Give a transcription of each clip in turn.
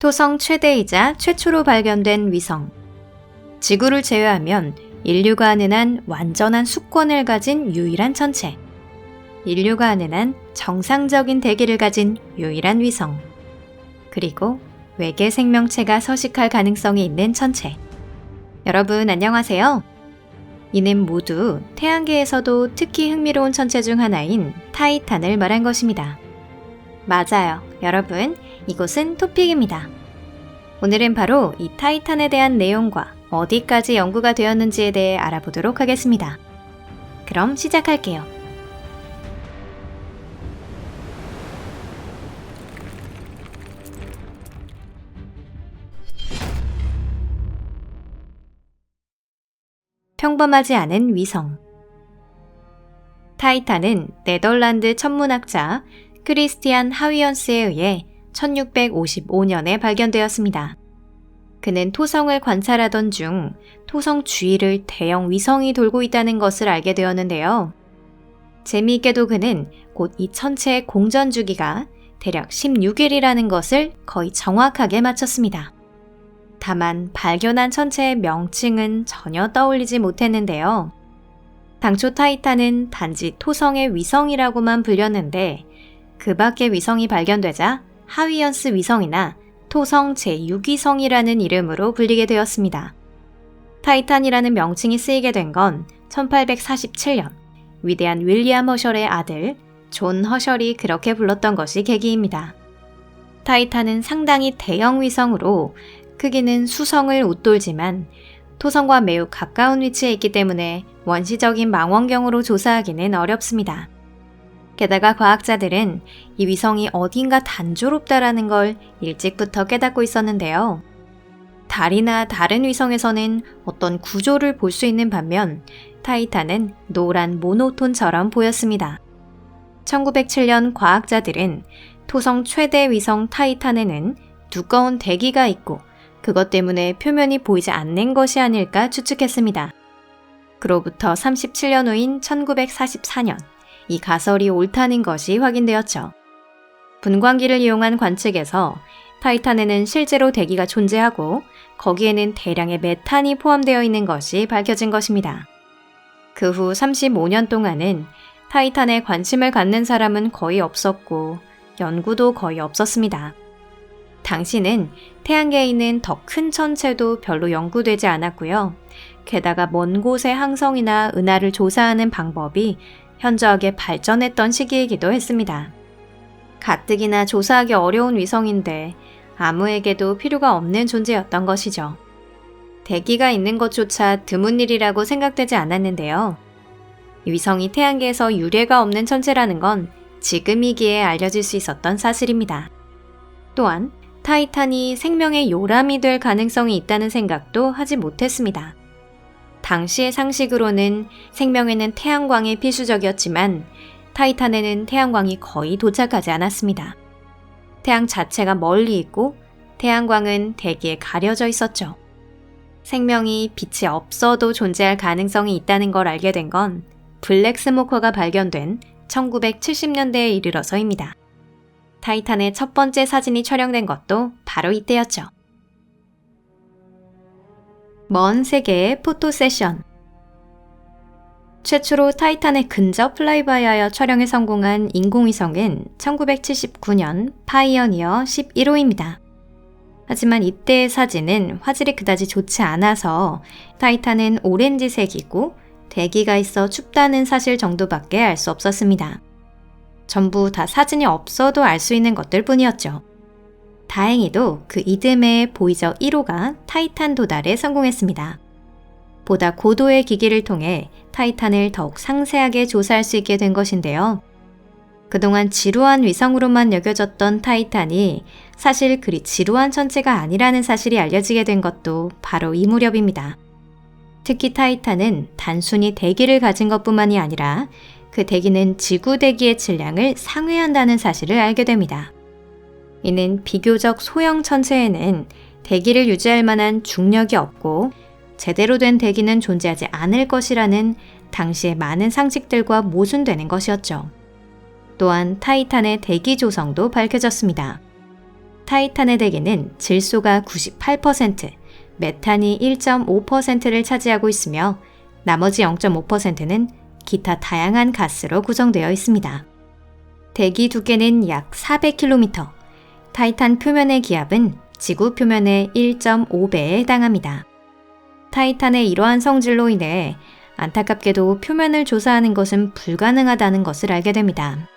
토성 최대이자 최초로 발견된 위성. 지구를 제외하면 인류가 아는 한 완전한 수권을 가진 유일한 천체. 인류가 아는 한 정상적인 대기를 가진 유일한 위성. 그리고 외계 생명체가 서식할 가능성이 있는 천체. 여러분 안녕하세요. 이는 모두 태양계에서도 특히 흥미로운 천체 중 하나인 타이탄을 말한 것입니다. 맞아요. 여러분, 이곳은 토픽입니다. 오늘은 바로 이 타이탄에 대한 내용과 어디까지 연구가 되었는지에 대해 알아보도록 하겠습니다. 그럼 시작할게요. 평범하지 않은 위성. 타이탄은 네덜란드 천문학자 크리스티안 하위언스에 의해 1655년에 발견되었습니다. 그는 토성을 관찰하던 중 토성 주위를 대형 위성이 돌고 있다는 것을 알게 되었는데요. 재미있게도 그는 곧 이 천체의 공전 주기가 대략 16일이라는 것을 거의 정확하게 맞췄습니다. 다만 발견한 천체의 명칭은 전혀 떠올리지 못했는데요. 당초 타이탄은 단지 토성의 위성이라고만 불렸는데 그 밖의 위성이 발견되자 하위언스 위성이나 토성 제6위성이라는 이름으로 불리게 되었습니다. 타이탄이라는 명칭이 쓰이게 된 건 1847년 위대한 윌리엄 허셜의 아들 존 허셜이 그렇게 불렀던 것이 계기입니다. 타이탄은 상당히 대형 위성으로 크기는 수성을 웃돌지만 토성과 매우 가까운 위치에 있기 때문에 원시적인 망원경으로 조사하기는 어렵습니다. 게다가 과학자들은 이 위성이 어딘가 단조롭다라는 걸 일찍부터 깨닫고 있었는데요. 달이나 다른 위성에서는 어떤 구조를 볼 수 있는 반면 타이탄은 노란 모노톤처럼 보였습니다. 1907년 과학자들은 토성 최대 위성 타이탄에는 두꺼운 대기가 있고 그것 때문에 표면이 보이지 않는 것이 아닐까 추측했습니다. 그로부터 37년 후인 1944년, 이 가설이 옳다는 것이 확인되었죠. 분광기를 이용한 관측에서 타이탄에는 실제로 대기가 존재하고 거기에는 대량의 메탄이 포함되어 있는 것이 밝혀진 것입니다. 그 후 35년 동안은 타이탄에 관심을 갖는 사람은 거의 없었고 연구도 거의 없었습니다. 당시는 태양계에 있는 더 큰 천체도 별로 연구되지 않았고요. 게다가 먼 곳의 항성이나 은하를 조사하는 방법이 현저하게 발전했던 시기이기도 했습니다. 가뜩이나 조사하기 어려운 위성인데 아무에게도 필요가 없는 존재였던 것이죠. 대기가 있는 것조차 드문 일이라고 생각되지 않았는데요. 위성이 태양계에서 유례가 없는 천체라는 건 지금이기에 알려질 수 있었던 사실입니다. 또한 타이탄이 생명의 요람이 될 가능성이 있다는 생각도 하지 못했습니다. 당시의 상식으로는 생명에는 태양광이 필수적이었지만 타이탄에는 태양광이 거의 도착하지 않았습니다. 태양 자체가 멀리 있고 태양광은 대기에 가려져 있었죠. 생명이 빛이 없어도 존재할 가능성이 있다는 걸 알게 된 건 블랙 스모커가 발견된 1970년대에 이르러서입니다. 타이탄의 첫 번째 사진이 촬영된 것도 바로 이때였죠. 먼 세계의 포토 세션. 최초로 타이탄의 근접 플라이바이하여 촬영에 성공한 인공위성은 1979년 파이어니어 11호입니다. 하지만 이때의 사진은 화질이 그다지 좋지 않아서 타이탄은 오렌지색이고 대기가 있어 춥다는 사실 정도밖에 알 수 없었습니다. 전부 다 사진이 없어도 알 수 있는 것들 뿐이었죠. 다행히도 그 이듬해 보이저 1호가 타이탄 도달에 성공했습니다. 보다 고도의 기기를 통해 타이탄을 더욱 상세하게 조사할 수 있게 된 것인데요. 그동안 지루한 위성으로만 여겨졌던 타이탄이 사실 그리 지루한 천체가 아니라는 사실이 알려지게 된 것도 바로 이 무렵입니다. 특히 타이탄은 단순히 대기를 가진 것뿐만이 아니라 그 대기는 지구 대기의 질량을 상회한다는 사실을 알게 됩니다. 이는 비교적 소형 천체에는 대기를 유지할 만한 중력이 없고 제대로 된 대기는 존재하지 않을 것이라는 당시의 많은 상식들과 모순되는 것이었죠. 또한 타이탄의 대기 조성도 밝혀졌습니다. 타이탄의 대기는 질소가 98%, 메탄이 1.5%를 차지하고 있으며 나머지 0.5%는 기타 다양한 가스로 구성되어 있습니다. 대기 두께는 약 400km, 타이탄 표면의 기압은 지구 표면의 1.5배에 해당합니다. 타이탄의 이러한 성질로 인해 안타깝게도 표면을 조사하는 것은 불가능하다는 것을 알게 됩니다.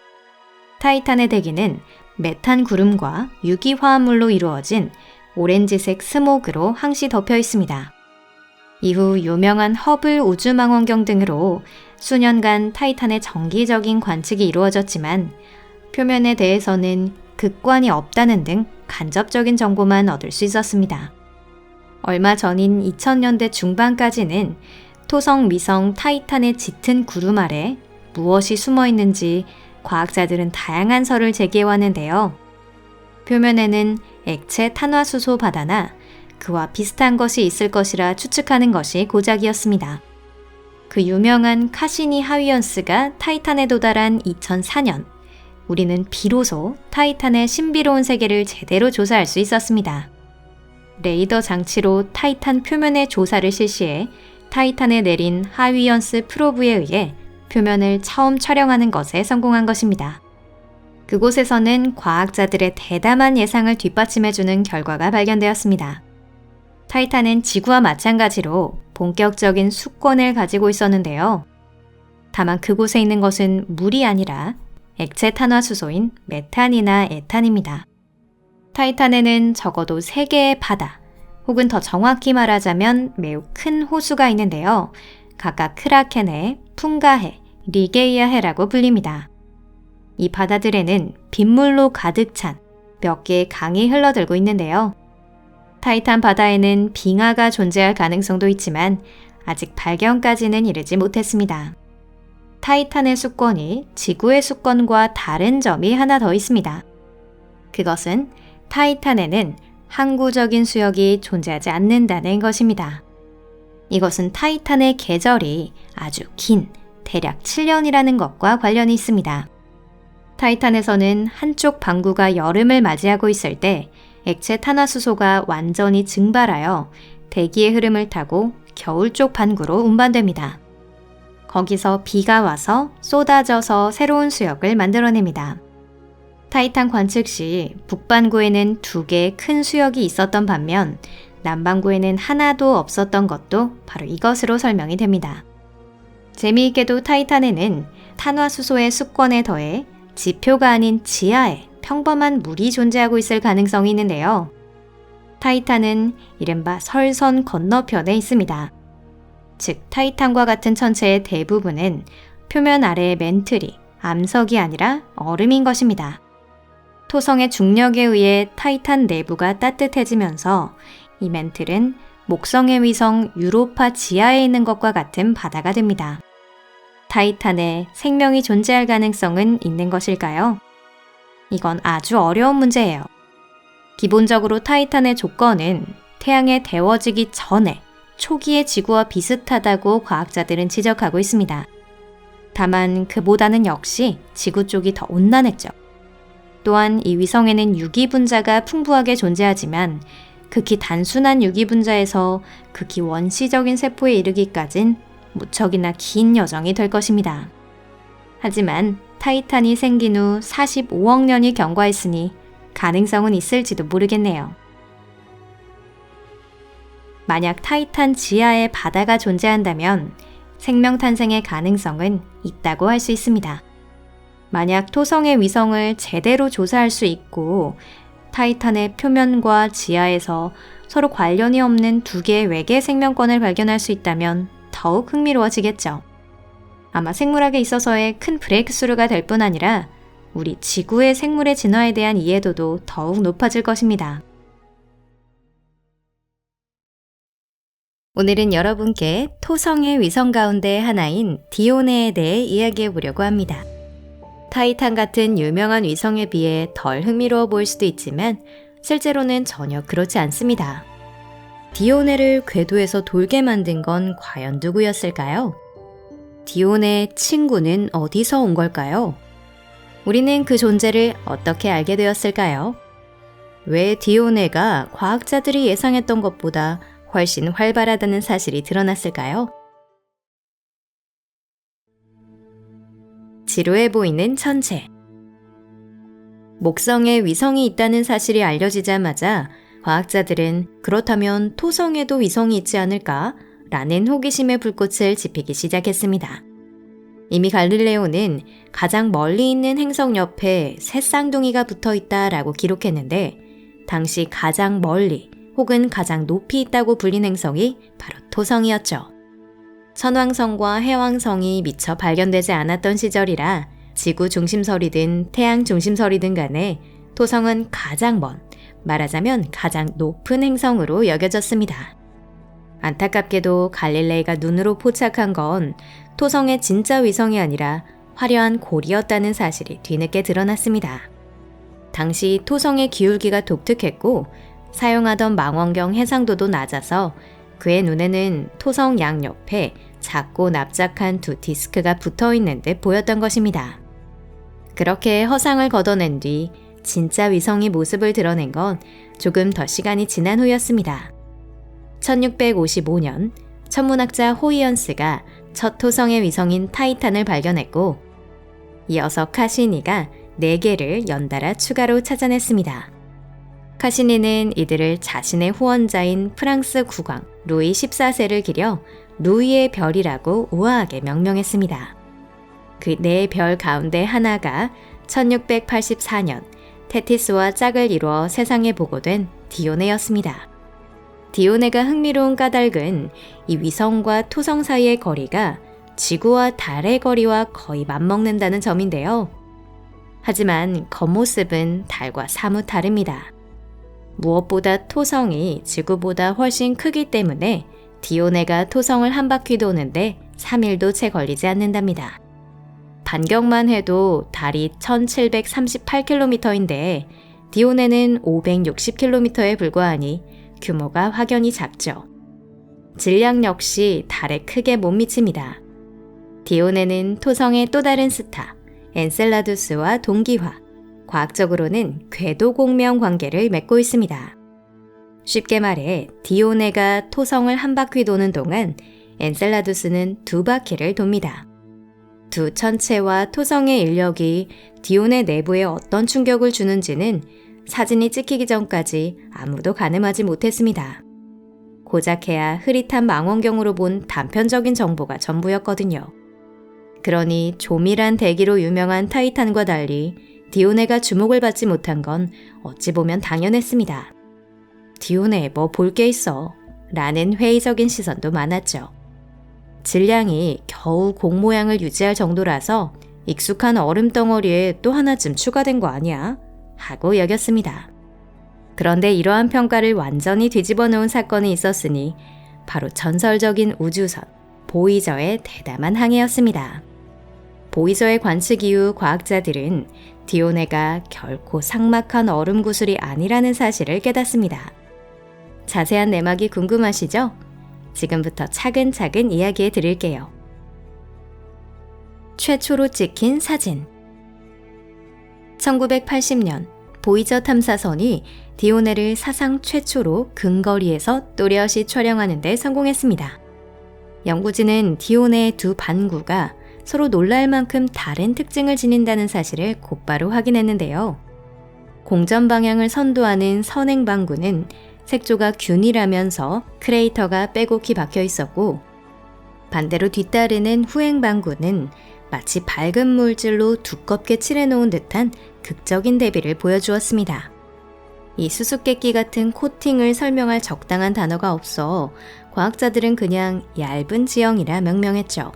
타이탄의 대기는 메탄 구름과 유기화합물로 이루어진 오렌지색 스모그로 항시 덮여 있습니다. 이후 유명한 허블 우주망원경 등으로 수년간 타이탄의 정기적인 관측이 이루어졌지만 표면에 대해서는 극관이 없다는 등 간접적인 정보만 얻을 수 있었습니다. 얼마 전인 2000년대 중반까지는 토성 미성 타이탄의 짙은 구름 아래 무엇이 숨어 있는지 과학자들은 다양한 설을 제기해왔는데요. 표면에는 액체 탄화수소 바다나 그와 비슷한 것이 있을 것이라 추측하는 것이 고작이었습니다. 그 유명한 카시니 하위연스가 타이탄에 도달한 2004년, 우리는 비로소 타이탄의 신비로운 세계를 제대로 조사할 수 있었습니다. 레이더 장치로 타이탄 표면의 조사를 실시해 타이탄에 내린 하위연스 프로브에 의해 표면을 처음 촬영하는 것에 성공한 것입니다. 그곳에서는 과학자들의 대담한 예상을 뒷받침해주는 결과가 발견되었습니다. 타이탄은 지구와 마찬가지로 본격적인 수권을 가지고 있었는데요. 다만 그곳에 있는 것은 물이 아니라 액체 탄화수소인 메탄이나 에탄입니다. 타이탄에는 적어도 3개의 바다, 혹은 더 정확히 말하자면 매우 큰 호수가 있는데요. 각각 크라켄해, 풍가해, 리게이아해라고 불립니다. 이 바다들에는 빗물로 가득 찬 몇 개의 강이 흘러들고 있는데요. 타이탄 바다에는 빙하가 존재할 가능성도 있지만 아직 발견까지는 이르지 못했습니다. 타이탄의 수권이 지구의 수권과 다른 점이 하나 더 있습니다. 그것은 타이탄에는 항구적인 수역이 존재하지 않는다는 것입니다. 이것은 타이탄의 계절이 아주 긴 대략 7년이라는 것과 관련이 있습니다. 타이탄에서는 한쪽 반구가 여름을 맞이하고 있을 때 액체 탄화수소가 완전히 증발하여 대기의 흐름을 타고 겨울 쪽 반구로 운반됩니다. 거기서 비가 와서 쏟아져서 새로운 수역을 만들어냅니다. 타이탄 관측 시 북반구에는 2개의 큰 수역이 있었던 반면 남반구에는 하나도 없었던 것도 바로 이것으로 설명이 됩니다. 재미있게도 타이탄에는 탄화수소의 수권에 더해 지표가 아닌 지하에 평범한 물이 존재하고 있을 가능성이 있는데요. 타이탄은 이른바 설선 건너편에 있습니다. 즉 타이탄과 같은 천체의 대부분은 표면 아래의 멘틀이 암석이 아니라 얼음인 것입니다. 토성의 중력에 의해 타이탄 내부가 따뜻해지면서 이 멘틀은 목성의 위성 유로파 지하에 있는 것과 같은 바다가 됩니다. 타이탄에 생명이 존재할 가능성은 있는 것일까요? 이건 아주 어려운 문제예요. 기본적으로 타이탄의 조건은 태양에 데워지기 전에 초기의 지구와 비슷하다고 과학자들은 지적하고 있습니다. 다만 그보다는 역시 지구 쪽이 더 온난했죠. 또한 이 위성에는 유기분자가 풍부하게 존재하지만 극히 단순한 유기분자에서 극히 원시적인 세포에 이르기까진 무척이나 긴 여정이 될 것입니다. 하지만 타이탄이 생긴 후 45억 년이 경과했으니 가능성은 있을지도 모르겠네요. 만약 타이탄 지하에 바다가 존재한다면 생명 탄생의 가능성은 있다고 할 수 있습니다. 만약 토성의 위성을 제대로 조사할 수 있고 타이탄의 표면과 지하에서 서로 관련이 없는 2개의 외계 생명권을 발견할 수 있다면 더욱 흥미로워지겠죠. 아마 생물학에 있어서의 큰 브레이크스루가 될 뿐 아니라 우리 지구의 생물의 진화에 대한 이해도도 더욱 높아질 것입니다. 오늘은 여러분께 토성의 위성 가운데 하나인 디오네에 대해 이야기해 보려고 합니다. 타이탄 같은 유명한 위성에 비해 덜 흥미로워 보일 수도 있지만 실제로는 전혀 그렇지 않습니다. 디오네를 궤도에서 돌게 만든 건 과연 누구였을까요? 디오네의 친구는 어디서 온 걸까요? 우리는 그 존재를 어떻게 알게 되었을까요? 왜 디오네가 과학자들이 예상했던 것보다 훨씬 활발하다는 사실이 드러났을까요? 지루해 보이는 천체. 목성에 위성이 있다는 사실이 알려지자마자 과학자들은 그렇다면 토성에도 위성이 있지 않을까? 라는 호기심의 불꽃을 지피기 시작했습니다. 이미 갈릴레오는 가장 멀리 있는 행성 옆에 새 쌍둥이가 붙어 있다라고 기록했는데 당시 가장 멀리 혹은 가장 높이 있다고 불린 행성이 바로 토성이었죠. 천왕성과 해왕성이 미처 발견되지 않았던 시절이라 지구 중심설이든 태양 중심설이든 간에 토성은 가장 먼, 말하자면 가장 높은 행성으로 여겨졌습니다. 안타깝게도 갈릴레이가 눈으로 포착한 건 토성의 진짜 위성이 아니라 화려한 골이었다는 사실이 뒤늦게 드러났습니다. 당시 토성의 기울기가 독특했고 사용하던 망원경 해상도도 낮아서 그의 눈에는 토성 양옆에 작고 납작한 두 디스크가 붙어 있는 듯 보였던 것입니다. 그렇게 허상을 걷어낸 뒤 진짜 위성이 모습을 드러낸 건 조금 더 시간이 지난 후였습니다. 1655년 천문학자 호이언스가 첫 토성의 위성인 타이탄을 발견했고 이어서 카시니가 4개를 연달아 추가로 찾아냈습니다. 카시니는 이들을 자신의 후원자인 프랑스 국왕 루이 14세를 기려 루이의 별이라고 우아하게 명명했습니다. 그 4별 가운데 하나가 1684년 테티스와 짝을 이루어 세상에 보고된 디오네였습니다. 디오네가 흥미로운 까닭은 이 위성과 토성 사이의 거리가 지구와 달의 거리와 거의 맞먹는다는 점인데요. 하지만 겉모습은 달과 사뭇 다릅니다. 무엇보다 토성이 지구보다 훨씬 크기 때문에 디오네가 토성을 한 바퀴 도는데 3일도 채 걸리지 않는답니다. 반경만 해도 달이 1738km인데 디오네는 560km에 불과하니 규모가 확연히 작죠. 질량 역시 달에 크게 못 미칩니다. 디오네는 토성의 또 다른 스타, 엔셀라두스와 동기화, 과학적으로는 궤도 공명 관계를 맺고 있습니다. 쉽게 말해 디오네가 토성을 한 바퀴 도는 동안 엔셀라두스는 2바퀴를 돕니다. 두 천체와 토성의 인력이 디오네 내부에 어떤 충격을 주는지는 사진이 찍히기 전까지 아무도 가늠하지 못했습니다. 고작해야 흐릿한 망원경으로 본 단편적인 정보가 전부였거든요. 그러니 조밀한 대기로 유명한 타이탄과 달리 디오네가 주목을 받지 못한 건 어찌 보면 당연했습니다. 디오네에 뭐 볼 게 있어 라는 회의적인 시선도 많았죠. 질량이 겨우 공 모양을 유지할 정도라서 익숙한 얼음 덩어리에 또 하나쯤 추가된 거 아니야? 하고 여겼습니다. 그런데 이러한 평가를 완전히 뒤집어 놓은 사건이 있었으니 바로 전설적인 우주선 보이저의 대담한 항해였습니다. 보이저의 관측 이후 과학자들은 디오네가 결코 삭막한 얼음 구슬이 아니라는 사실을 깨닫습니다. 자세한 내막이 궁금하시죠? 지금부터 차근차근 이야기해 드릴게요. 최초로 찍힌 사진. 1980년 보이저 탐사선이 디오네를 사상 최초로 근거리에서 또렷이 촬영하는 데 성공했습니다. 연구진은 디오네의 두 반구가 서로 놀랄 만큼 다른 특징을 지닌다는 사실을 곧바로 확인했는데요. 공전 방향을 선도하는 선행 반구는 색조가 균일하면서 크레이터가 빼곡히 박혀 있었고 반대로 뒤따르는 후행 반구는 마치 밝은 물질로 두껍게 칠해놓은 듯한 극적인 대비를 보여주었습니다. 이 수수께끼 같은 코팅을 설명할 적당한 단어가 없어 과학자들은 그냥 얇은 지형이라 명명했죠.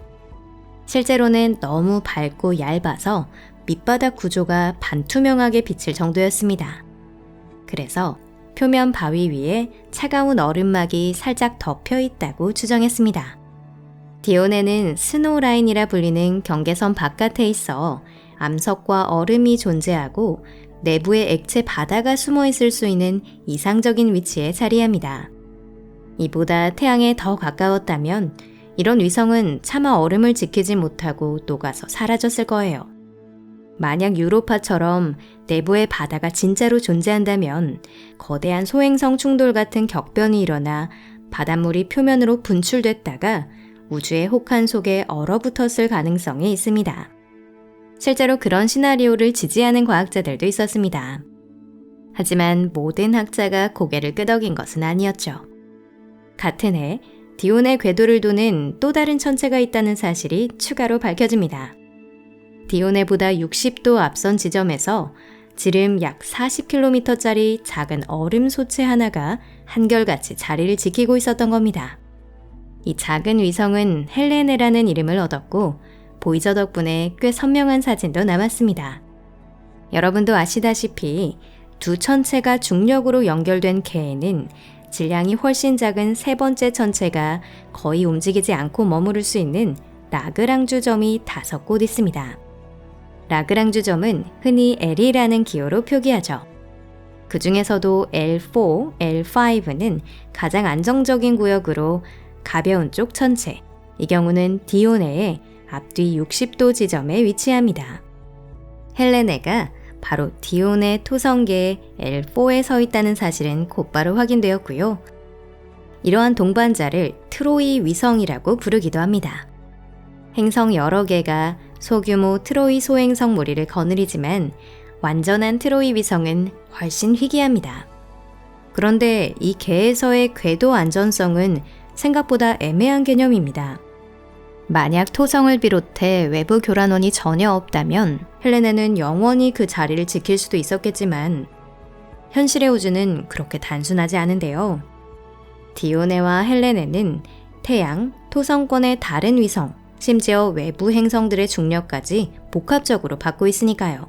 실제로는 너무 밝고 얇아서 밑바닥 구조가 반투명하게 비칠 정도였습니다. 그래서 표면 바위 위에 차가운 얼음막이 살짝 덮여 있다고 추정했습니다. 디오네는 스노우라인이라 불리는 경계선 바깥에 있어 암석과 얼음이 존재하고 내부에 액체 바다가 숨어 있을 수 있는 이상적인 위치에 자리합니다. 이보다 태양에 더 가까웠다면 이런 위성은 차마 얼음을 지키지 못하고 녹아서 사라졌을 거예요. 만약 유로파처럼 내부에 바다가 진짜로 존재한다면 거대한 소행성 충돌 같은 격변이 일어나 바닷물이 표면으로 분출됐다가 우주의 혹한 속에 얼어붙었을 가능성이 있습니다. 실제로 그런 시나리오를 지지하는 과학자들도 있었습니다. 하지만 모든 학자가 고개를 끄덕인 것은 아니었죠. 같은 해 디온의 궤도를 도는 또 다른 천체가 있다는 사실이 추가로 밝혀집니다. 디오네보다 60도 앞선 지점에서 지름 약 40km짜리 작은 얼음 소체 하나가 한결같이 자리를 지키고 있었던 겁니다. 이 작은 위성은 헬레네라는 이름을 얻었고 보이저 덕분에 꽤 선명한 사진도 남았습니다. 여러분도 아시다시피 두 천체가 중력으로 연결된 궤에는 질량이 훨씬 작은 세 번째 천체가 거의 움직이지 않고 머무를 수 있는 라그랑주 점이 5곳 있습니다. 라그랑주 점은 흔히 L이라는 기호로 표기하죠. 그 중에서도 L4, L5는 가장 안정적인 구역으로 가벼운 쪽 천체, 이 경우는 디오네의 앞뒤 60도 지점에 위치합니다. 헬레네가 바로 디오네 토성계 L4에 서 있다는 사실은 곧바로 확인되었고요. 이러한 동반자를 트로이 위성이라고 부르기도 합니다. 행성 여러 개가 소규모 트로이 소행성 무리를 거느리지만 완전한 트로이 위성은 훨씬 희귀합니다. 그런데 이 궤에서의 궤도 안전성은 생각보다 애매한 개념입니다. 만약 토성을 비롯해 외부 교란원이 전혀 없다면 헬레네는 영원히 그 자리를 지킬 수도 있었겠지만 현실의 우주는 그렇게 단순하지 않은데요. 디오네와 헬레네는 태양, 토성권의 다른 위성, 심지어 외부 행성들의 중력까지 복합적으로 받고 있으니까요.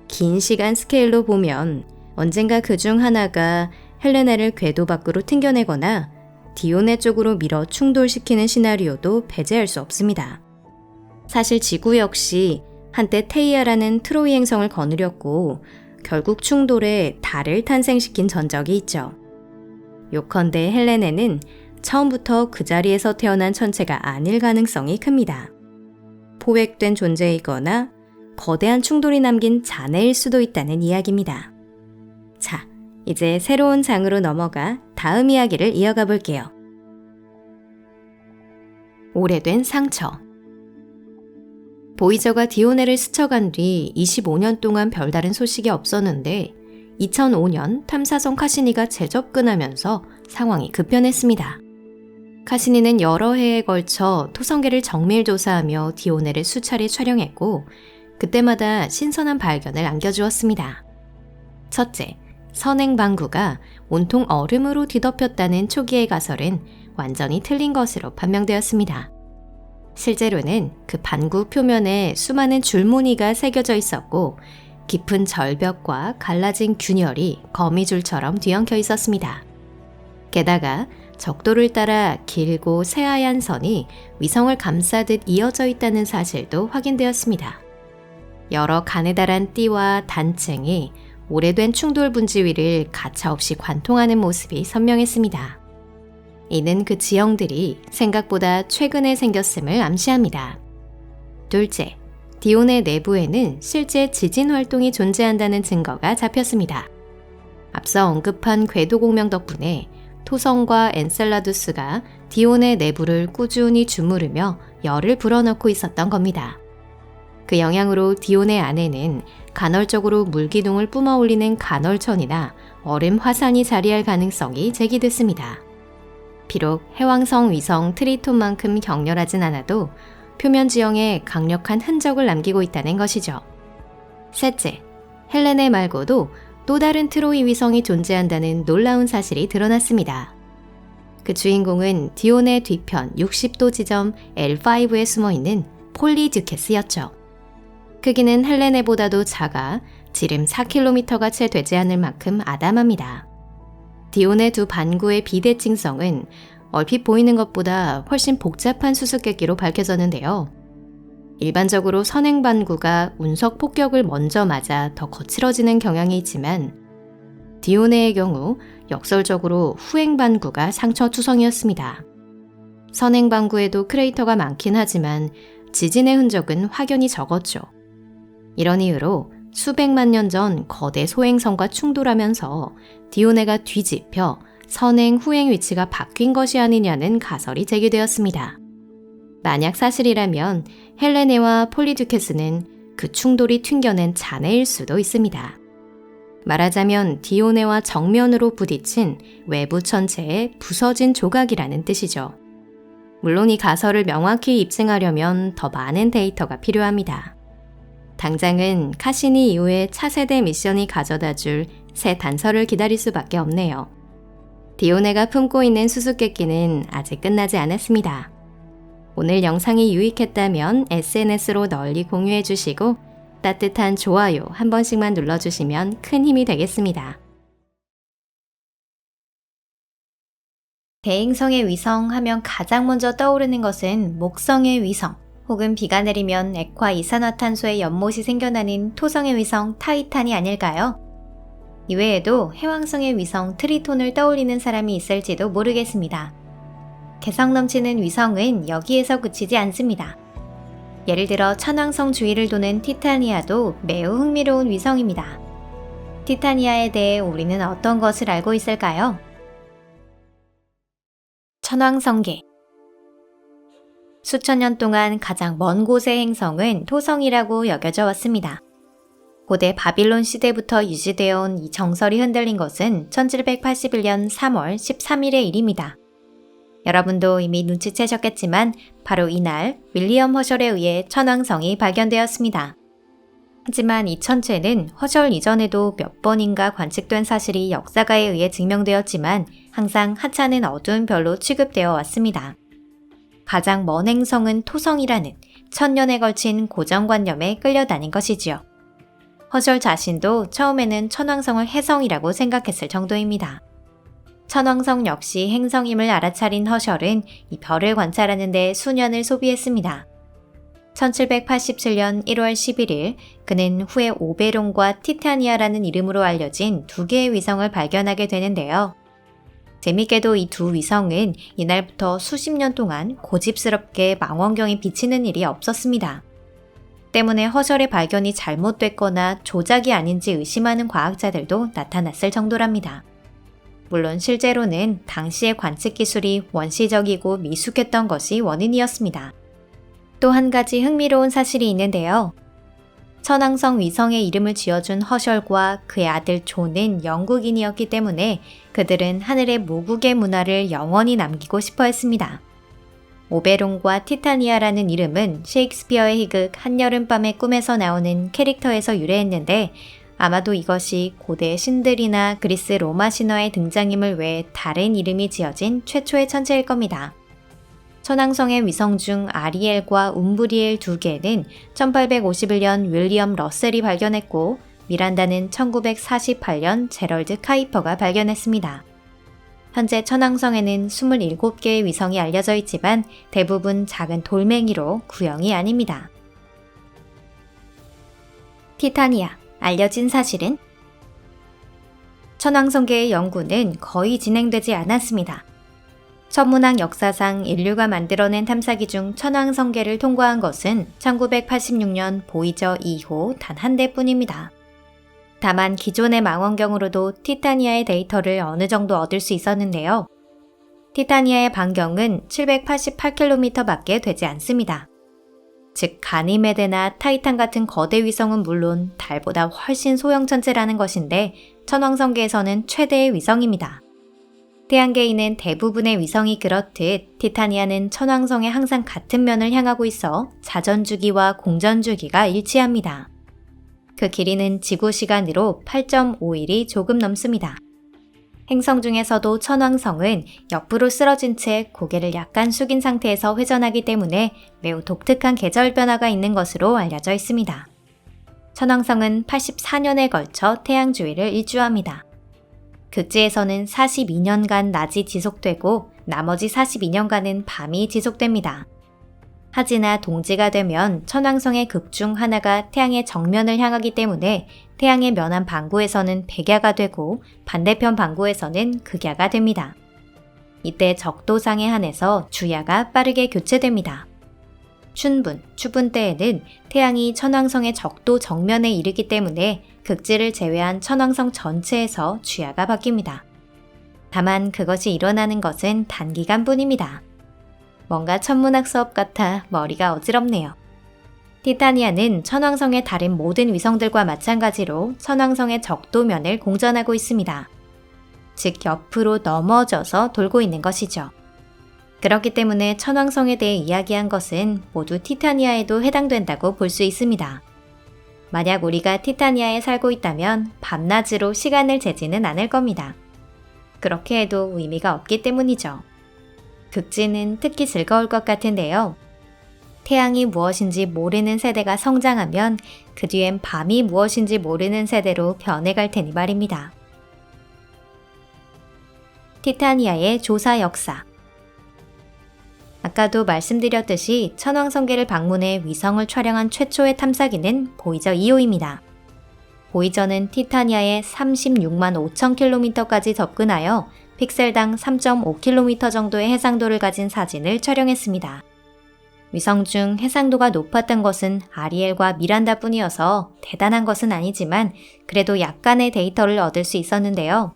긴 시간 스케일로 보면 언젠가 그중 하나가 헬레네를 궤도 밖으로 튕겨내거나 디오네 쪽으로 밀어 충돌시키는 시나리오도 배제할 수 없습니다. 사실 지구 역시 한때 테이아라는 트로이 행성을 거느렸고 결국 충돌에 달을 탄생시킨 전적이 있죠. 요컨대 헬레네는 처음부터 그 자리에서 태어난 천체가 아닐 가능성이 큽니다. 포획된 존재이거나 거대한 충돌이 남긴 잔해일 수도 있다는 이야기입니다. 자, 이제 새로운 장으로 넘어가 다음 이야기를 이어가 볼게요. 오래된 상처. 보이저가 디오네를 스쳐간 뒤 25년 동안 별다른 소식이 없었는데 2005년 탐사선 카시니가 재접근하면서 상황이 급변했습니다. 카시니는 여러 해에 걸쳐 토성계를 정밀 조사하며 디오네를 수차례 촬영했고 그때마다 신선한 발견을 안겨주었습니다. 첫째, 선행방구가 온통 얼음으로 뒤덮였다는 초기의 가설은 완전히 틀린 것으로 판명되었습니다. 실제로는 그 반구 표면에 수많은 줄무늬가 새겨져 있었고 깊은 절벽과 갈라진 균열이 거미줄처럼 뒤엉켜 있었습니다. 게다가 적도를 따라 길고 새하얀 선이 위성을 감싸듯 이어져 있다는 사실도 확인되었습니다. 여러 가느다란 띠와 단층이 오래된 충돌 분지 위를 가차없이 관통하는 모습이 선명했습니다. 이는 그 지형들이 생각보다 최근에 생겼음을 암시합니다. 둘째, 디오네 내부에는 실제 지진 활동이 존재한다는 증거가 잡혔습니다. 앞서 언급한 궤도 공명 덕분에 토성과 엔셀라두스가 디오네 내부를 꾸준히 주무르며 열을 불어넣고 있었던 겁니다. 그 영향으로 디오네 안에는 간헐적으로 물기둥을 뿜어올리는 간헐천이나 얼음 화산이 자리할 가능성이 제기됐습니다. 비록 해왕성 위성 트리톤만큼 격렬하진 않아도 표면 지형에 강력한 흔적을 남기고 있다는 것이죠. 셋째, 헬레네 말고도 또 다른 트로이 위성이 존재한다는 놀라운 사실이 드러났습니다. 그 주인공은 디오네 뒤편 60도 지점 L5에 숨어있는 폴리듀케스였죠. 크기는 헬레네보다도 작아 지름 4km가 채 되지 않을 만큼 아담합니다. 디오네 두 반구의 비대칭성은 얼핏 보이는 것보다 훨씬 복잡한 수수께끼로 밝혀졌는데요. 일반적으로 선행반구가 운석 폭격을 먼저 맞아 더 거칠어지는 경향이 있지만 디오네의 경우 역설적으로 후행반구가 상처투성이었습니다. 선행반구에도 크레이터가 많긴 하지만 지진의 흔적은 확연히 적었죠. 이런 이유로 수백만 년 전 거대 소행성과 충돌하면서 디오네가 뒤집혀 선행, 후행 위치가 바뀐 것이 아니냐는 가설이 제기되었습니다. 만약 사실이라면 헬레네와 폴리듀케스는 그 충돌이 튕겨낸 잔해일 수도 있습니다. 말하자면 디오네와 정면으로 부딪힌 외부 천체의 부서진 조각이라는 뜻이죠. 물론 이 가설을 명확히 입증하려면 더 많은 데이터가 필요합니다. 당장은 카시니 이후의 차세대 미션이 가져다줄 새 단서를 기다릴 수밖에 없네요. 디오네가 품고 있는 수수께끼는 아직 끝나지 않았습니다. 오늘 영상이 유익했다면 SNS로 널리 공유해 주시고 따뜻한 좋아요 한 번씩만 눌러주시면 큰 힘이 되겠습니다. 대행성의 위성 하면 가장 먼저 떠오르는 것은 목성의 위성, 혹은 비가 내리면 액화 이산화탄소의 연못이 생겨나는 토성의 위성 타이탄이 아닐까요? 이외에도 해왕성의 위성 트리톤을 떠올리는 사람이 있을지도 모르겠습니다. 개성 넘치는 위성은 여기에서 그치지 않습니다. 예를 들어 천왕성 주위를 도는 티타니아도 매우 흥미로운 위성입니다. 티타니아에 대해 우리는 어떤 것을 알고 있을까요? 천왕성계. 수천 년 동안 가장 먼 곳의 행성은 토성이라고 여겨져 왔습니다. 고대 바빌론 시대부터 유지되어 온 이 정설이 흔들린 것은 1781년 3월 13일의 일입니다. 여러분도 이미 눈치채셨겠지만 바로 이날 윌리엄 허셜에 의해 천왕성이 발견되었습니다. 하지만 이 천체는 허셜 이전에도 몇 번인가 관측된 사실이 역사가에 의해 증명되었지만 항상 하찮은 어두운 별로 취급되어 왔습니다. 가장 먼 행성은 토성이라는 천년에 걸친 고정관념에 끌려다닌 것이지요. 허셜 자신도 처음에는 천왕성을 혜성이라고 생각했을 정도입니다. 천왕성 역시 행성임을 알아차린 허셜은 이 별을 관찰하는 데 수년을 소비했습니다. 1787년 1월 11일 그는 후에 오베론과 티타니아라는 이름으로 알려진 두 개의 위성을 발견하게 되는데요. 재밌게도 이 두 위성은 이날부터 수십 년 동안 고집스럽게 망원경이 비치는 일이 없었습니다. 때문에 허셜의 발견이 잘못됐거나 조작이 아닌지 의심하는 과학자들도 나타났을 정도랍니다. 물론 실제로는 당시의 관측 기술이 원시적이고 미숙했던 것이 원인이었습니다. 또 한 가지 흥미로운 사실이 있는데요. 천왕성 위성의 이름을 지어준 허셜과 그의 아들 존은 영국인이었기 때문에 그들은 하늘의 모국의 문화를 영원히 남기고 싶어 했습니다. 오베론과 티타니아라는 이름은 셰익스피어의 희극 한여름밤의 꿈에서 나오는 캐릭터에서 유래했는데 아마도 이것이 고대 신들이나 그리스 로마 신화의 등장임을 외에 다른 이름이 지어진 최초의 천체일 겁니다. 천왕성의 위성 중 아리엘과 움브리엘 두 개는 1851년 윌리엄 러셀이 발견했고 미란다는 1948년 제럴드 카이퍼가 발견했습니다. 현재 천왕성에는 27개의 위성이 알려져 있지만 대부분 작은 돌멩이로 구형이 아닙니다. 티타니아, 알려진 사실은? 천왕성계의 연구는 거의 진행되지 않았습니다. 천문학 역사상 인류가 만들어낸 탐사기 중 천왕성계를 통과한 것은 1986년 보이저 2호 단 한 대뿐입니다. 다만 기존의 망원경으로도 티타니아의 데이터를 어느 정도 얻을 수 있었는데요. 티타니아의 반경은 788km밖에 되지 않습니다. 즉 가니메데나 타이탄 같은 거대 위성은 물론 달보다 훨씬 소형 천체라는 것인데 천왕성계에서는 최대의 위성입니다. 태양계에는 대부분의 위성이 그렇듯 티타니아는 천왕성에 항상 같은 면을 향하고 있어 자전주기와 공전주기가 일치합니다. 그 길이는 지구 시간으로 8.5일이 조금 넘습니다. 행성 중에서도 천왕성은 옆으로 쓰러진 채 고개를 약간 숙인 상태에서 회전하기 때문에 매우 독특한 계절 변화가 있는 것으로 알려져 있습니다. 천왕성은 84년에 걸쳐 태양 주위를 일주합니다. 극지에서는 42년간 낮이 지속되고 나머지 42년간은 밤이 지속됩니다. 하지나 동지가 되면 천왕성의 극 중 하나가 태양의 정면을 향하기 때문에 태양의 면한 방구에서는 백야가 되고 반대편 방구에서는 극야가 됩니다. 이때 적도상에 한해서 주야가 빠르게 교체됩니다. 춘분, 추분 때에는 태양이 천왕성의 적도 정면에 이르기 때문에 극지를 제외한 천왕성 전체에서 주야가 바뀝니다. 다만 그것이 일어나는 것은 단기간뿐입니다. 뭔가 천문학 수업 같아 머리가 어지럽네요. 티타니아는 천왕성의 다른 모든 위성들과 마찬가지로 천왕성의 적도면을 공전하고 있습니다. 즉 옆으로 넘어져서 돌고 있는 것이죠. 그렇기 때문에 천왕성에 대해 이야기한 것은 모두 티타니아에도 해당된다고 볼 수 있습니다. 만약 우리가 티타니아에 살고 있다면 밤낮으로 시간을 재지는 않을 겁니다. 그렇게 해도 의미가 없기 때문이죠. 극지는 특히 즐거울 것 같은데요. 태양이 무엇인지 모르는 세대가 성장하면 그 뒤엔 밤이 무엇인지 모르는 세대로 변해갈 테니 말입니다. 티타니아의 조사 역사. 아까도 말씀드렸듯이 천왕성계를 방문해 위성을 촬영한 최초의 탐사기는 보이저 2호입니다. 보이저는 티타니아에 36만 5천 킬로미터까지 접근하여 픽셀당 3.5km 정도의 해상도를 가진 사진을 촬영했습니다. 위성 중 해상도가 높았던 것은 아리엘과 미란다 뿐이어서 대단한 것은 아니지만 그래도 약간의 데이터를 얻을 수 있었는데요.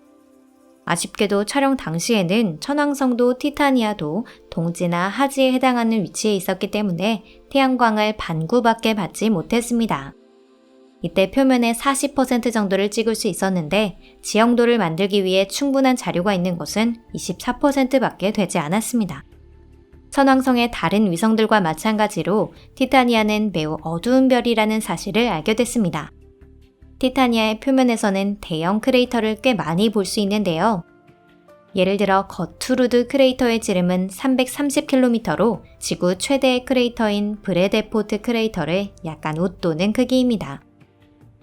아쉽게도 촬영 당시에는 천왕성도 티타니아도 동지나 하지에 해당하는 위치에 있었기 때문에 태양광을 반구밖에 받지 못했습니다. 이때 표면의 40% 정도를 찍을 수 있었는데 지형도를 만들기 위해 충분한 자료가 있는 것은 24%밖에 되지 않았습니다. 천왕성의 다른 위성들과 마찬가지로 티타니아는 매우 어두운 별이라는 사실을 알게 됐습니다. 티타니아의 표면에서는 대형 크레이터를 꽤 많이 볼 수 있는데요. 예를 들어 거투루드 크레이터의 지름은 330km로 지구 최대의 크레이터인 브래데포트 크레이터를 약간 웃도는 크기입니다.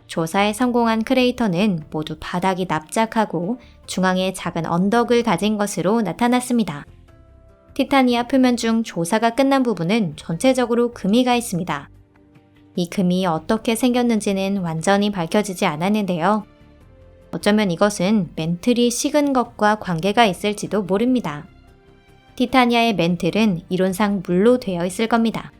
조사에 성공한 크레이터는 모두 바닥이 납작하고 중앙에 작은 언덕을 가진 것으로 나타났습니다. 티타니아 표면 중 조사가 끝난 부분은 전체적으로 금이 가 있습니다. 이 금이 어떻게 생겼는지는 완전히 밝혀지지 않았는데요. 어쩌면 이것은 멘틀이 식은 것과 관계가 있을지도 모릅니다. 티타니아의 멘틀은 이론상 물로 되어 있을 겁니다.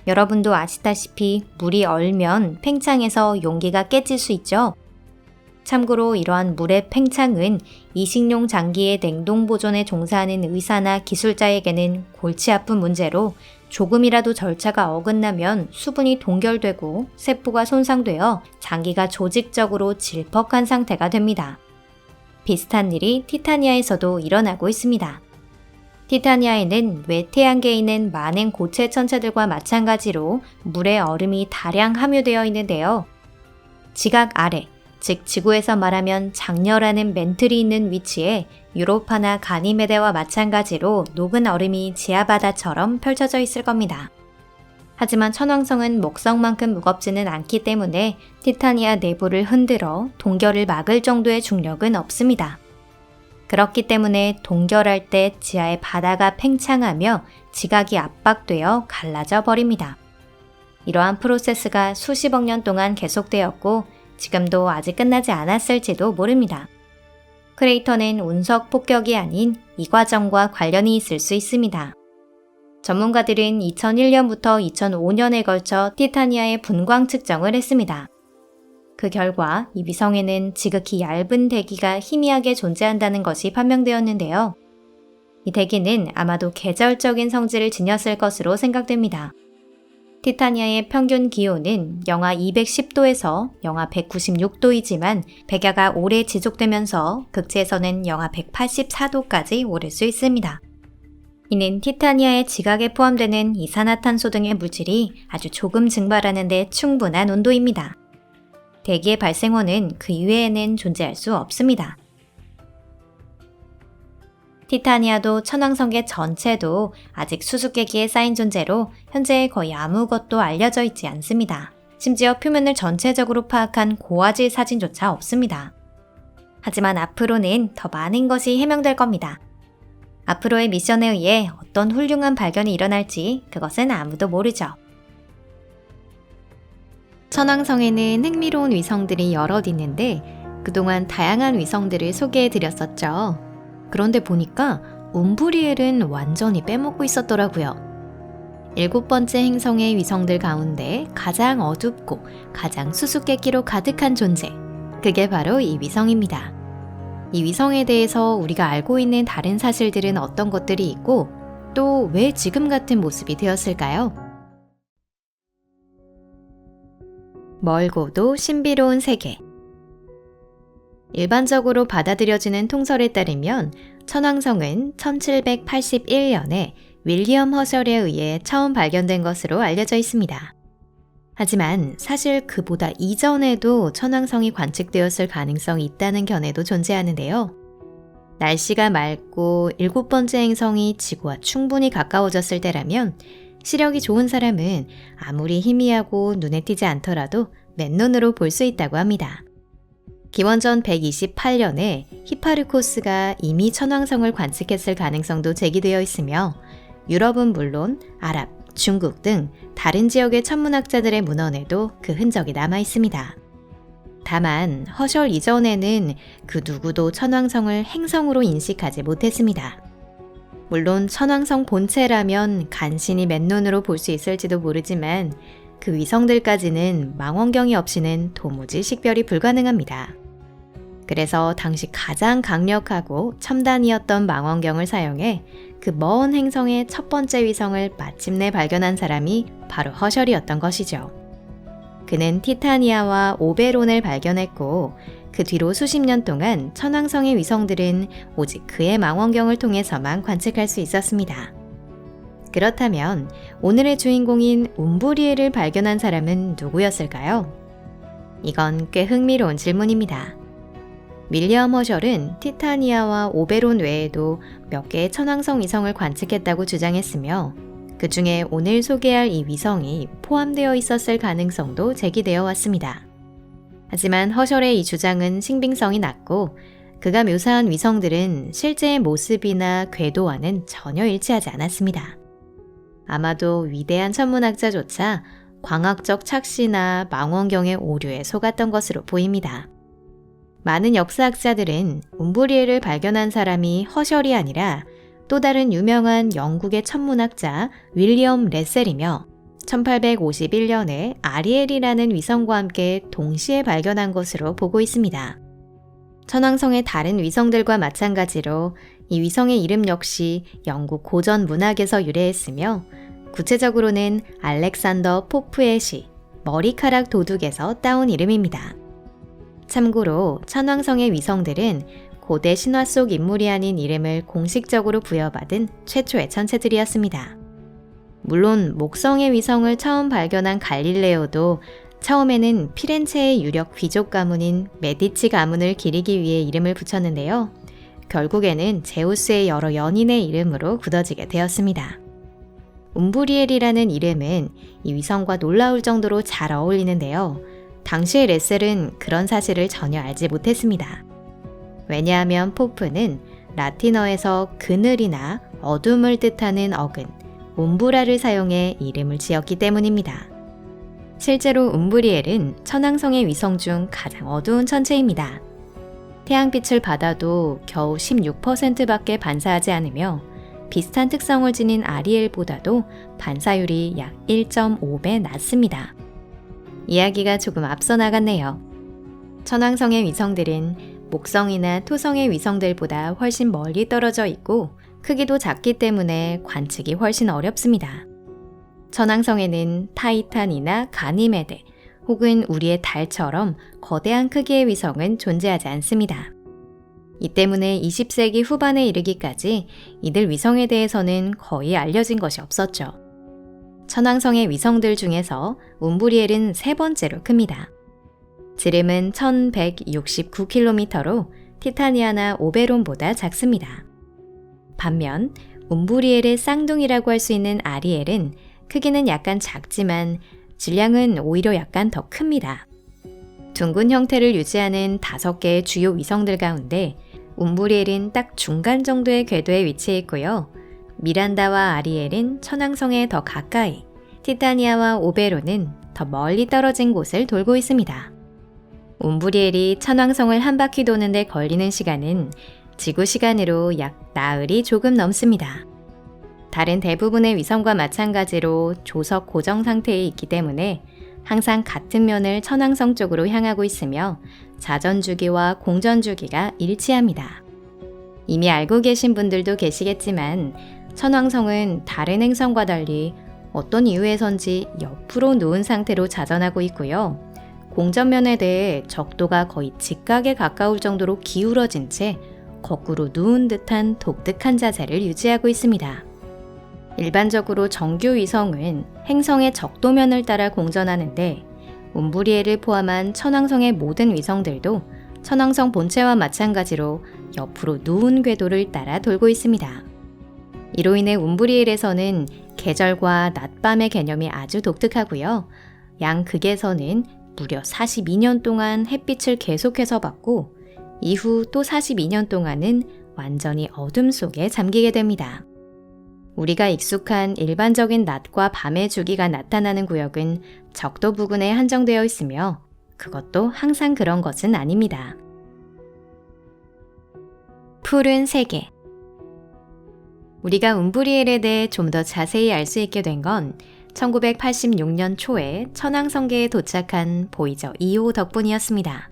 여러분도 아시다시피 물이 얼면 팽창해서 용기가 깨질 수 있죠? 참고로 이러한 물의 팽창은 이식용 장기의 냉동 보존에 종사하는 의사나 기술자에게는 골치 아픈 문제로 조금이라도 절차가 어긋나면 수분이 동결되고 세포가 손상되어 장기가 조직적으로 질퍽한 상태가 됩니다. 비슷한 일이 티타니아에서도 일어나고 있습니다. 티타니아에는 외태양계에 있는 많은 고체 천체들과 마찬가지로 물에 얼음이 다량 함유되어 있는데요. 지각 아래, 즉 지구에서 말하면 장렬하는 멘틀이 있는 위치에 유로파나 가니메데와 마찬가지로 녹은 얼음이 지하바다처럼 펼쳐져 있을 겁니다. 하지만 천왕성은 목성만큼 무겁지는 않기 때문에 티타니아 내부를 흔들어 동결을 막을 정도의 중력은 없습니다. 그렇기 때문에 동결할 때 지하의 바다가 팽창하며 지각이 압박되어 갈라져 버립니다. 이러한 프로세스가 수십억 년 동안 계속되었고 지금도 아직 끝나지 않았을지도 모릅니다. 크레이터는 운석 폭격이 아닌 이 과정과 관련이 있을 수 있습니다. 전문가들은 2001년부터 2005년에 걸쳐 티타니아의 분광 측정을 했습니다. 그 결과 이 위성에는 지극히 얇은 대기가 희미하게 존재한다는 것이 판명되었는데요. 이 대기는 아마도 계절적인 성질을 지녔을 것으로 생각됩니다. 티타니아의 평균 기온은 영하 210도에서 영하 196도이지만 백야가 오래 지속되면서 극지에서는 영하 184도까지 오를 수 있습니다. 이는 티타니아의 지각에 포함되는 이산화탄소 등의 물질이 아주 조금 증발하는 데 충분한 온도입니다. 대기의 발생원은 그 이외에는 존재할 수 없습니다. 티타니아도 천왕성계 전체도 아직 수수께끼에 쌓인 존재로 현재 거의 아무것도 알려져 있지 않습니다. 심지어 표면을 전체적으로 파악한 고화질 사진조차 없습니다. 하지만 앞으로는 더 많은 것이 해명될 겁니다. 앞으로의 미션에 의해 어떤 훌륭한 발견이 일어날지 그것은 아무도 모르죠. 천왕성에는 흥미로운 위성들이 여럿 있는데 그동안 다양한 위성들을 소개해드렸었죠. 그런데 보니까 움브리엘은 완전히 빼먹고 있었더라고요. 7번째 행성의 위성들 가운데 가장 어둡고 가장 수수께끼로 가득한 존재, 그게 바로 이 위성입니다. 이 위성에 대해서 우리가 알고 있는 다른 사실들은 어떤 것들이 있고 또 왜 지금 같은 모습이 되었을까요? 멀고도 신비로운 세계. 일반적으로 받아들여지는 통설에 따르면 천왕성은 1781년에 윌리엄 허셜에 의해 처음 발견된 것으로 알려져 있습니다. 하지만 사실 그보다 이전에도 천왕성이 관측되었을 가능성이 있다는 견해도 존재하는데요. 날씨가 맑고 7번째 행성이 지구와 충분히 가까워졌을 때라면 시력이 좋은 사람은 아무리 희미하고 눈에 띄지 않더라도 맨눈으로 볼 수 있다고 합니다. 기원전 128년에 히파르코스가 이미 천왕성을 관측했을 가능성도 제기되어 있으며 유럽은 물론 아랍, 중국 등 다른 지역의 천문학자들의 문헌에도 그 흔적이 남아 있습니다. 다만 허셜 이전에는 그 누구도 천왕성을 행성으로 인식하지 못했습니다. 물론 천왕성 본체라면 간신히 맨눈으로 볼 수 있을지도 모르지만 그 위성들까지는 망원경이 없이는 도무지 식별이 불가능합니다. 그래서 당시 가장 강력하고 첨단이었던 망원경을 사용해 그 먼 행성의 첫 번째 위성을 마침내 발견한 사람이 바로 허셜이었던 것이죠. 그는 티타니아와 오베론을 발견했고 그 뒤로 수십 년 동안 천왕성의 위성들은 오직 그의 망원경을 통해서만 관측할 수 있었습니다. 그렇다면 오늘의 주인공인 움브리에를 발견한 사람은 누구였을까요? 이건 꽤 흥미로운 질문입니다. 윌리엄 허셜은 티타니아와 오베론 외에도 몇 개의 천왕성 위성을 관측했다고 주장했으며 그 중에 오늘 소개할 이 위성이 포함되어 있었을 가능성도 제기되어 왔습니다. 하지만 허셜의 이 주장은 신빙성이 낮고 그가 묘사한 위성들은 실제의 모습이나 궤도와는 전혀 일치하지 않았습니다. 아마도 위대한 천문학자조차 광학적 착시나 망원경의 오류에 속았던 것으로 보입니다. 많은 역사학자들은 움브리에를 발견한 사람이 허셜이 아니라 또 다른 유명한 영국의 천문학자 윌리엄 레셀이며 1851년에 아리엘이라는 위성과 함께 동시에 발견한 것으로 보고 있습니다. 천왕성의 다른 위성들과 마찬가지로 이 위성의 이름 역시 영국 고전 문학에서 유래했으며 구체적으로는 알렉산더 포프의 시 머리카락 도둑에서 따온 이름입니다. 참고로 천왕성의 위성들은 고대 신화 속 인물이 아닌 이름을 공식적으로 부여받은 최초의 천체들이었습니다. 물론 목성의 위성을 처음 발견한 갈릴레오도 처음에는 피렌체의 유력 귀족 가문인 메디치 가문을 기리기 위해 이름을 붙였는데요. 결국에는 제우스의 여러 연인의 이름으로 굳어지게 되었습니다. 움브리엘이라는 이름은 이 위성과 놀라울 정도로 잘 어울리는데요. 당시의 레셀은 그런 사실을 전혀 알지 못했습니다. 왜냐하면 포프는 라틴어에서 그늘이나 어둠을 뜻하는 어근, 움브라를 사용해 이름을 지었기 때문입니다. 실제로 움브리엘은 천왕성의 위성 중 가장 어두운 천체입니다. 태양빛을 받아도 겨우 16%밖에 반사하지 않으며 비슷한 특성을 지닌 아리엘보다도 반사율이 약 1.5배 낮습니다. 이야기가 조금 앞서 나갔네요. 천왕성의 위성들은 목성이나 토성의 위성들보다 훨씬 멀리 떨어져 있고 크기도 작기 때문에 관측이 훨씬 어렵습니다. 천왕성에는 타이탄이나 가니메데 혹은 우리의 달처럼 거대한 크기의 위성은 존재하지 않습니다. 이 때문에 20세기 후반에 이르기까지 이들 위성에 대해서는 거의 알려진 것이 없었죠. 천왕성의 위성들 중에서 움브리엘은 세 번째로 큽니다. 지름은 1169km로 티타니아나 오베론보다 작습니다. 반면 움브리엘의 쌍둥이라고 할 수 있는 아리엘은 크기는 약간 작지만 질량은 오히려 약간 더 큽니다. 둥근 형태를 유지하는 5개의 주요 위성들 가운데 움브리엘은 딱 중간 정도의 궤도에 위치해 있고요. 미란다와 아리엘은 천왕성에 더 가까이, 티타니아와 오베론은 더 멀리 떨어진 곳을 돌고 있습니다. 움브리엘이 천왕성을 한 바퀴 도는데 걸리는 시간은 지구 시간으로 약 나흘이 조금 넘습니다. 다른 대부분의 위성과 마찬가지로 조석 고정 상태에 있기 때문에 항상 같은 면을 천왕성 쪽으로 향하고 있으며 자전주기와 공전주기가 일치합니다. 이미 알고 계신 분들도 계시겠지만 천왕성은 다른 행성과 달리 어떤 이유에선지 옆으로 누운 상태로 자전하고 있고요. 공전면에 대해 적도가 거의 직각에 가까울 정도로 기울어진 채 거꾸로 누운 듯한 독특한 자세를 유지하고 있습니다. 일반적으로 정규 위성은 행성의 적도면을 따라 공전하는데 움브리에를 포함한 천왕성의 모든 위성들도 천왕성 본체와 마찬가지로 옆으로 누운 궤도를 따라 돌고 있습니다. 이로 인해 움브리엘에서는 계절과 낮밤의 개념이 아주 독특하고요. 양극에서는 무려 42년 동안 햇빛을 계속해서 받고 이후 또 42년 동안은 완전히 어둠 속에 잠기게 됩니다. 우리가 익숙한 일반적인 낮과 밤의 주기가 나타나는 구역은 적도 부근에 한정되어 있으며 그것도 항상 그런 것은 아닙니다. 푸른 세계. 우리가 움브리엘에 대해 좀 더 자세히 알 수 있게 된 건 1986년 초에 천왕성계에 도착한 보이저 2호 덕분이었습니다.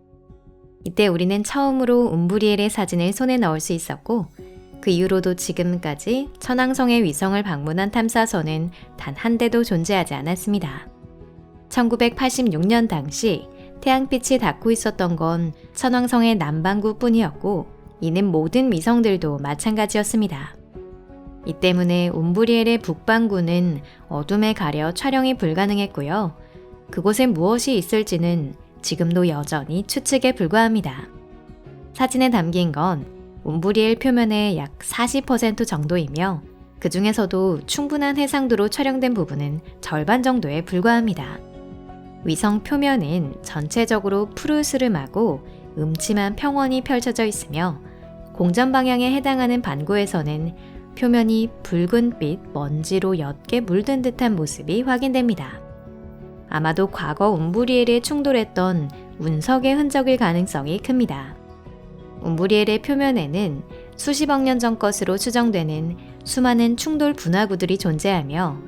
이때 우리는 처음으로 움브리엘의 사진을 손에 넣을 수 있었고 그 이후로도 지금까지 천왕성의 위성을 방문한 탐사선은 단 한 대도 존재하지 않았습니다. 1986년 당시 태양빛이 닿고 있었던 건 천왕성의 남반구뿐이었고 이는 모든 위성들도 마찬가지였습니다. 이 때문에 움브리엘의 북반구는 어둠에 가려 촬영이 불가능했고요. 그곳에 무엇이 있을지는 지금도 여전히 추측에 불과합니다. 사진에 담긴 건 움브리엘 표면의 약 40% 정도이며 그 중에서도 충분한 해상도로 촬영된 부분은 절반 정도에 불과합니다. 위성 표면은 전체적으로 푸르스름하고 음침한 평원이 펼쳐져 있으며 공전 방향에 해당하는 반구에서는 표면이 붉은빛 먼지로 옅게 물든 듯한 모습이 확인됩니다. 아마도 과거 움브리엘에 충돌했던 운석의 흔적일 가능성이 큽니다. 움브리엘의 표면에는 수십억 년 전 것으로 추정되는 수많은 충돌 분화구들이 존재하며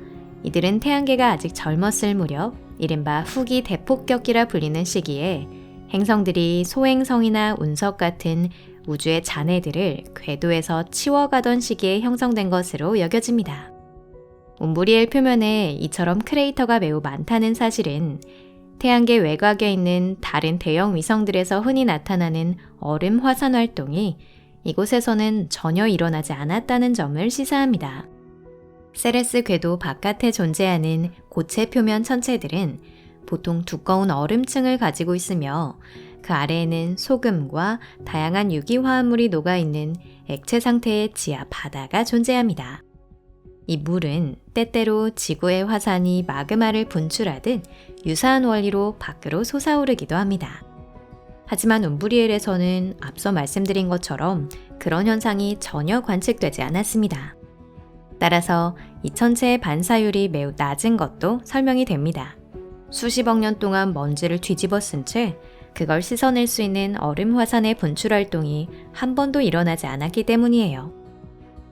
이들은 태양계가 아직 젊었을 무렵 이른바 후기 대폭격기라 불리는 시기에 행성들이 소행성이나 운석 같은 우주의 잔해들을 궤도에서 치워가던 시기에 형성된 것으로 여겨집니다. 움브리엘 표면에 이처럼 크레이터가 매우 많다는 사실은 태양계 외곽에 있는 다른 대형 위성들에서 흔히 나타나는 얼음 화산 활동이 이곳에서는 전혀 일어나지 않았다는 점을 시사합니다. 세레스 궤도 바깥에 존재하는 고체 표면 천체들은 보통 두꺼운 얼음층을 가지고 있으며 그 아래에는 소금과 다양한 유기화합물이 녹아있는 액체 상태의 지하 바다가 존재합니다. 이 물은 때때로 지구의 화산이 마그마를 분출하듯 유사한 원리로 밖으로 솟아오르기도 합니다. 하지만 움브리엘에서는 앞서 말씀드린 것처럼 그런 현상이 전혀 관측되지 않았습니다. 따라서 이 천체의 반사율이 매우 낮은 것도 설명이 됩니다. 수십억 년 동안 먼지를 뒤집어 쓴 채 그걸 씻어낼 수 있는 얼음 화산의 분출 활동이 한 번도 일어나지 않았기 때문이에요.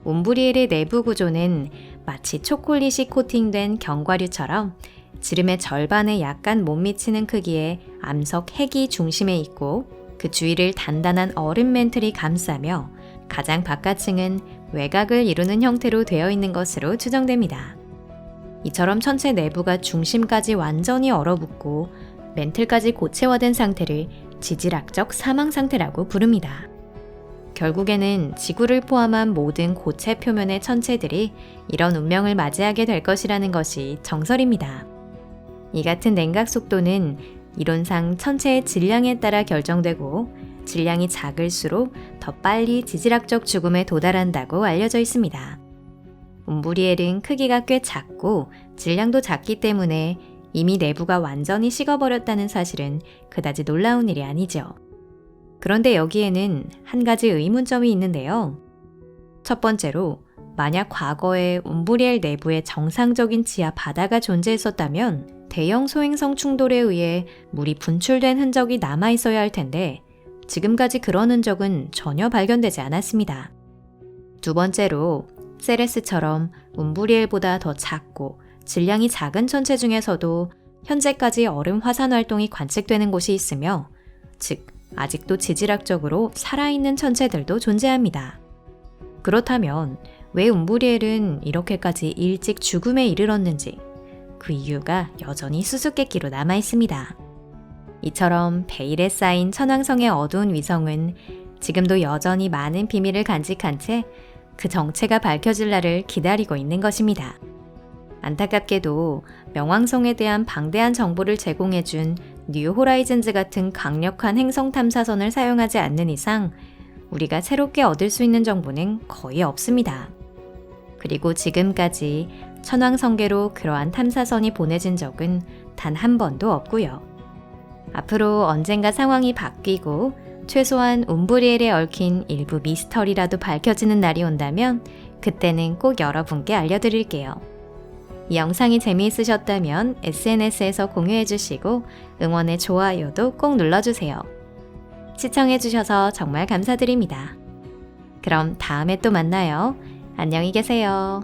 움브리엘의 내부 구조는 마치 초콜릿이 코팅된 견과류처럼 지름의 절반에 약간 못 미치는 크기의 암석 핵이 중심에 있고 그 주위를 단단한 얼음 맨틀이 감싸며 가장 바깥층은 외곽을 이루는 형태로 되어 있는 것으로 추정됩니다. 이처럼 천체 내부가 중심까지 완전히 얼어붙고 맨틀까지 고체화된 상태를 지질학적 사망 상태라고 부릅니다. 결국에는 지구를 포함한 모든 고체 표면의 천체들이 이런 운명을 맞이하게 될 것이라는 것이 정설입니다. 이 같은 냉각 속도는 이론상 천체의 질량에 따라 결정되고 질량이 작을수록 더 빨리 지질학적 죽음에 도달한다고 알려져 있습니다. 움브리엘은 크기가 꽤 작고 질량도 작기 때문에 이미 내부가 완전히 식어버렸다는 사실은 그다지 놀라운 일이 아니죠. 그런데 여기에는 한 가지 의문점이 있는데요. 첫 번째로 만약 과거에 움브리엘 내부에 정상적인 지하 바다가 존재했었다면 대형 소행성 충돌에 의해 물이 분출된 흔적이 남아있어야 할 텐데 지금까지 그런 흔적은 전혀 발견되지 않았습니다. 두 번째로 세레스처럼 움브리엘보다 더 작고 질량이 작은 천체 중에서도 현재까지 얼음 화산 활동이 관측되는 곳이 있으며, 즉 아직도 지질학적으로 살아있는 천체들도 존재합니다. 그렇다면 왜 움브리엘은 이렇게까지 일찍 죽음에 이르렀는지, 그 이유가 여전히 수수께끼로 남아 있습니다. 이처럼 베일에 쌓인 천왕성의 어두운 위성은 지금도 여전히 많은 비밀을 간직한 채 그 정체가 밝혀질 날을 기다리고 있는 것입니다. 안타깝게도 명왕성에 대한 방대한 정보를 제공해준 뉴 호라이즌즈 같은 강력한 행성 탐사선을 사용하지 않는 이상 우리가 새롭게 얻을 수 있는 정보는 거의 없습니다. 그리고 지금까지 천왕성계로 그러한 탐사선이 보내진 적은 단 한 번도 없고요. 앞으로 언젠가 상황이 바뀌고 최소한 움브리엘에 얽힌 일부 미스터리라도 밝혀지는 날이 온다면 그때는 꼭 여러분께 알려드릴게요. 이 영상이 재미있으셨다면 SNS에서 공유해주시고 응원의 좋아요도 꼭 눌러주세요. 시청해주셔서 정말 감사드립니다. 그럼 다음에 또 만나요. 안녕히 계세요.